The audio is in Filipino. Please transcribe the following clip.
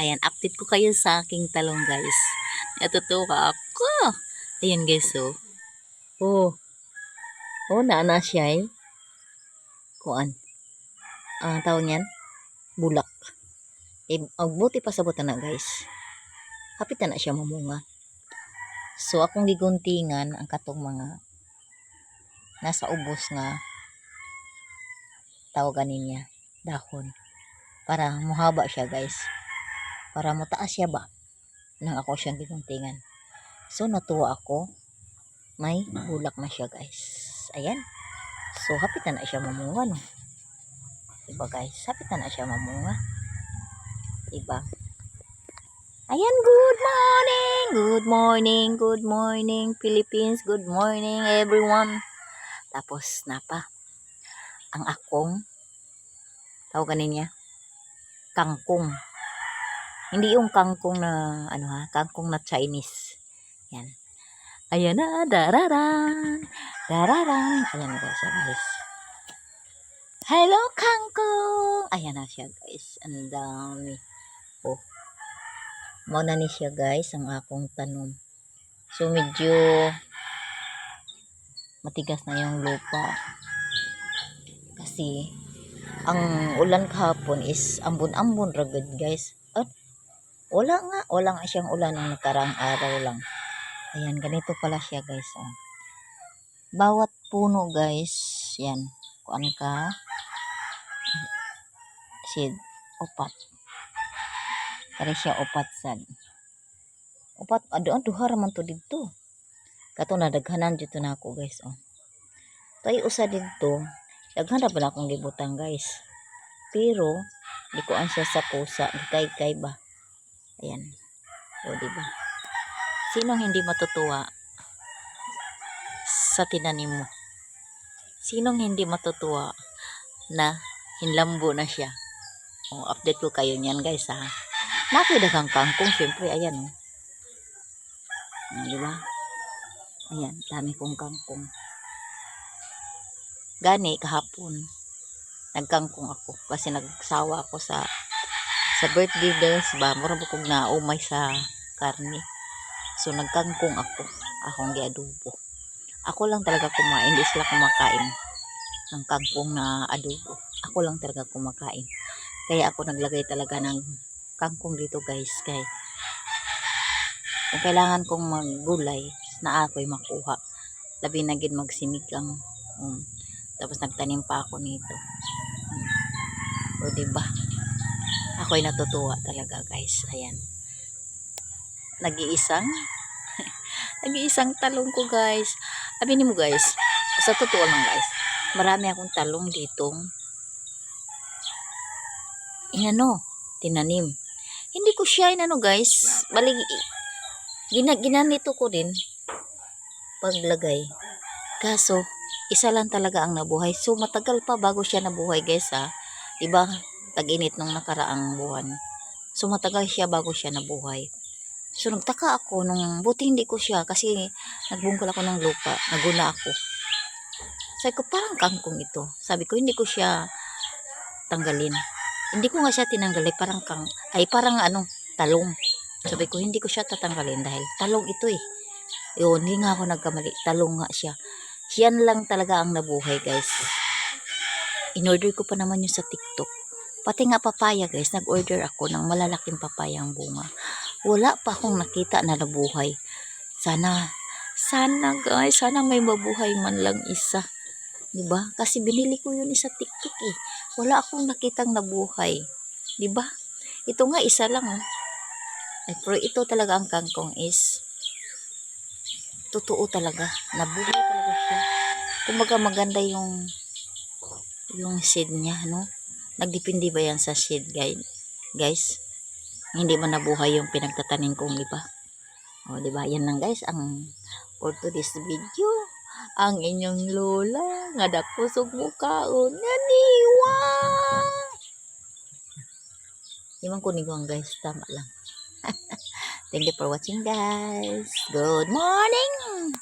Ayan, update ko kayo sa aking talong guys. Natutuwa ako. Ayan guys, oh. Oh, oh, naana siya eh. Kuan. Ang tawag niyan, bulak. Buti pa sa buta na guys. Hapit na siya mamunga. So, akong giguntingan ang katong mga nasa ubos nga tawagan niya, dahon. Para muhaba siya guys. Para mataas siya ba? Nang ako siyang giguntingan. So, natuwa ako. May bulak na siya guys. Ayan. So, hapit na siya mamunga, no? Diba guys? Hapit na siya mamunga. Diba? Ayan, good morning! Good morning, good morning, Philippines. Good morning, everyone. Tapos, ang akong, tawagan niya, kangkong. Hindi yung kangkong na, kangkong na Chinese. Yan. Ayan na, dararan. Dararan. Ayan guys. Hello, kangkong. Ayan na siya guys. Ang dami. Oh. Mauna ni siya guys, ang akong tanom. So, medyo matigas na yung lupa. Kasi, ang ulan kahapon is ambon-ambon ragad guys. At, wala nga siyang ulan ang nakarang araw lang. Ayan, ganito pala siya guys. Oh. Bawat puno guys, yan. Kuan ka, seed, upat. Kaya siya upat sad. Upat, duha raman to dito. Kato na, daghanan dito na ako guys. Oh. Tayo usa dito, daghan ra ba akong gibutan guys. Pero, di ko siya sa pusa, gikay-kay ba. Ayan. O, diba? Sinong hindi matutuwa sa tinanim mo? Sinong hindi matutuwa na hinlambo na siya? O, update ko kayo niyan guys ha. Nakidagang kangkong, syempre, ayan o. Diba? Ayan, dami kong kangkong. Gani, kahapon, nagkangkong ako kasi nagsawa ako sa birthday girls ba, mura ba kong naumay sa karne. So, nagkangkong ako. Akong giadobo. Ako lang talaga kumain. Hindi sila kumakain ng kangkong na adobo. Ako lang talaga kumakain. Kaya ako naglagay talaga ng kangkong dito guys. Kaya kung kailangan kong maggulay, na ako'y makuha. Labi na gid magsinigang. Tapos nagtanim pa ako nito. O diba? Ako'y natutuwa talaga guys. Ayan. Nag-iisang talong ko guys. Sabihin mo guys, sa totoo lang guys, marami akong talong ditong tinanim. Hindi ko siya guys, bali ginanito ko din paglagay. Kaso isa lang talaga ang nabuhay. So matagal pa bago siya nabuhay guys ha. Diba? Tag-init nung nakaraang buwan. So matagal siya bago siya nabuhay. So, nagtaka ako nung buti hindi ko siya kasi nagbungkal ako ng lupa. Naguna ako. Sabi ko, parang kangkong ito. Sabi ko, hindi ko siya tanggalin. Hindi ko nga siya tinanggalin. Parang talong. Sabi ko, hindi ko siya tatanggalin dahil talong ito eh. Yun, hindi nga ako nagkamali. Talong nga siya. Yan lang talaga ang nabuhay guys. In-order ko pa naman yun sa TikTok. Pati nga papaya guys, nag-order ako ng malalaking papayang bunga. Wala pa akong nakita na nabuhay. Sana guys, sana may mabuhay man lang isa. Diba? Kasi binili ko yun sa TikTok eh. Wala akong nakitang nabuhay. Diba? Ito nga isa lang oh. Pero ito talaga ang kangkong is totoo talaga. Nabuhay talaga siya. Kumbaga maganda yung seed niya, no? Nagdepende ba yan sa seed guys? Hindi man nabuhay yung pinagtatanim kong iba. O, diba? Yan lang guys, ang for today's video. Ang inyong lola, nga dakusog mukaon, naniwa! Iman ko niguang guys, tama lang. Thank you for watching guys. Good morning!